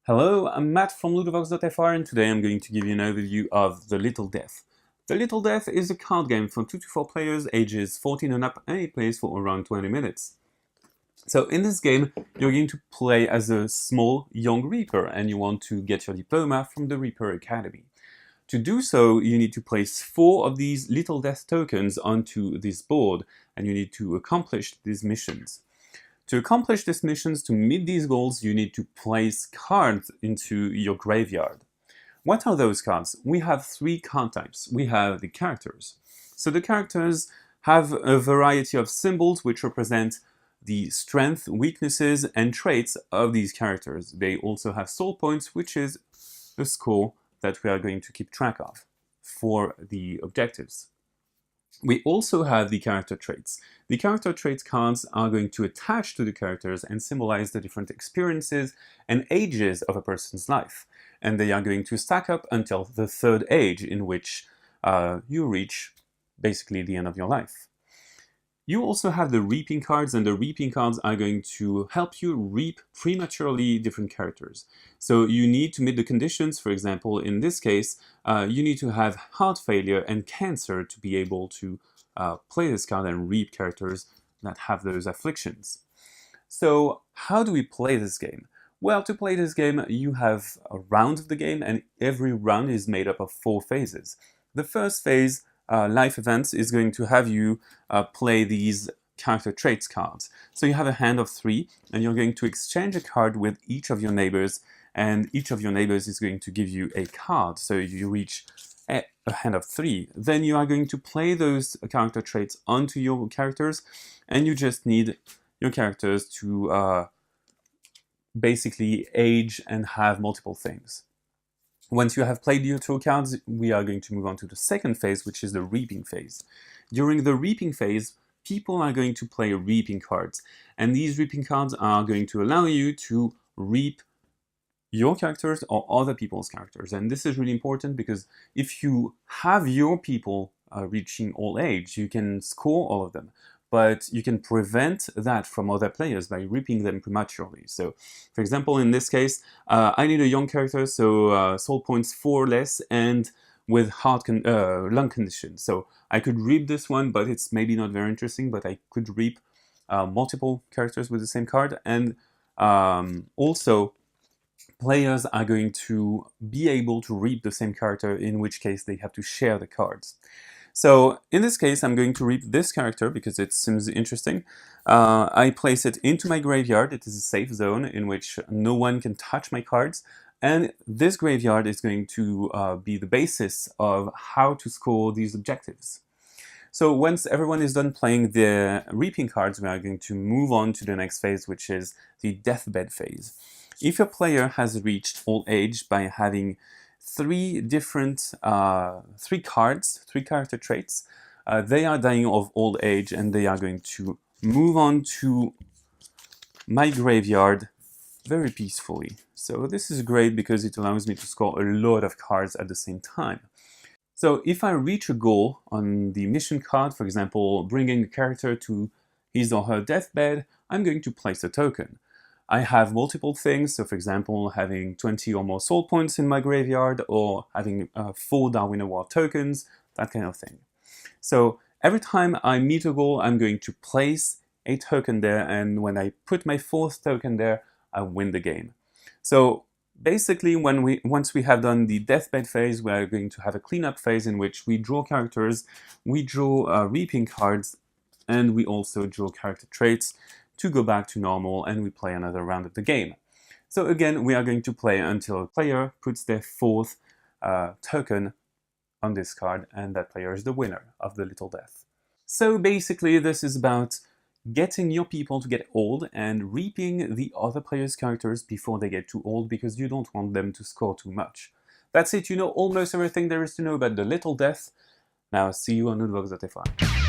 Hello, I'm Matt from Ludo-Chrono, and today I'm going to give you an overview of The Little Death. The Little Death is a card game for 2 to 4 players, ages 14 and up, and it plays for around 20 minutes. So in this game, you're going to play as a small young Reaper, and you want to get your diploma from the Reaper Academy. To do so, you need to place 4 of these Little Death tokens onto this board, and you need to accomplish these missions. To accomplish these missions, to meet these goals, you need to place cards into your graveyard. What are those cards? We have 3 card types. We have the characters. So the characters have a variety of symbols which represent the strength, weaknesses, and traits of these characters. They also have soul points, which is a score that we are going to keep track of for the objectives. We also have the character traits. The character traits cards are going to attach to the characters and symbolize the different experiences and ages of a person's life. And they are going to stack up until the 3rd age, in which you reach basically the end of your life. You also have the reaping cards, and the reaping cards are going to help you reap prematurely different characters. So you need to meet the conditions. For example, in this case, you need to have heart failure and cancer to be able to play this card and reap characters that have those afflictions. So how do we play this game? Well, to play this game, you have a round of the game, and every round is made up of 4 phases. The first phase, life events, is going to have you play these character traits cards. So you have a hand of 3, and you're going to exchange a card with each of your neighbors, and each of your neighbors is going to give you a card. So you reach a hand of 3. Then you are going to play those character traits onto your characters, and you just need your characters to basically age and have multiple things. Once you have played your 2 cards, we are going to move on to the second phase, which is the reaping phase. During the reaping phase, people are going to play reaping cards, and these reaping cards are going to allow you to reap your characters or other people's characters. And this is really important because if you have your people reaching old age, you can score all of them. But you can prevent that from other players by reaping them prematurely. So, for example, in this case, I need a young character, so soul points 4 less, and with lung condition. So I could reap this one, but it's maybe not very interesting, but I could reap multiple characters with the same card. And also, players are going to be able to reap the same character, in which case they have to share the cards. So in this case, I'm going to reap this character because it seems interesting. I place it into my graveyard. It is a safe zone in which no one can touch my cards. And this graveyard is going to be the basis of how to score these objectives. So once everyone is done playing the reaping cards, we are going to move on to the next phase, which is the deathbed phase. If a player has reached old age by having 3 different 3 cards, 3 character traits, they are dying of old age, and they are going to move on to my graveyard very peacefully. So this is great because it allows me to score a lot of cards at the same time. So if I reach a goal on the mission card, for example, bringing a character to his or her deathbed, I'm going to place a token. I have multiple things, so for example, having 20 or more soul points in my graveyard, or having 4 Darwin Award tokens, that kind of thing. So every time I meet a goal, I'm going to place a token there, and when I put my 4th token there, I win the game. So basically, once we have done the deathbed phase, we are going to have a cleanup phase in which we draw characters, we draw reaping cards, and we also draw character traits to go back to normal, and we play another round of the game. So again, we are going to play until a player puts their 4th token on this card, and that player is the winner of the Little Death. So basically, this is about getting your people to get old and reaping the other players' characters before they get too old, because you don't want them to score too much. That's it, you know almost everything there is to know about the Little Death. Now see you on Ludo-Chrono.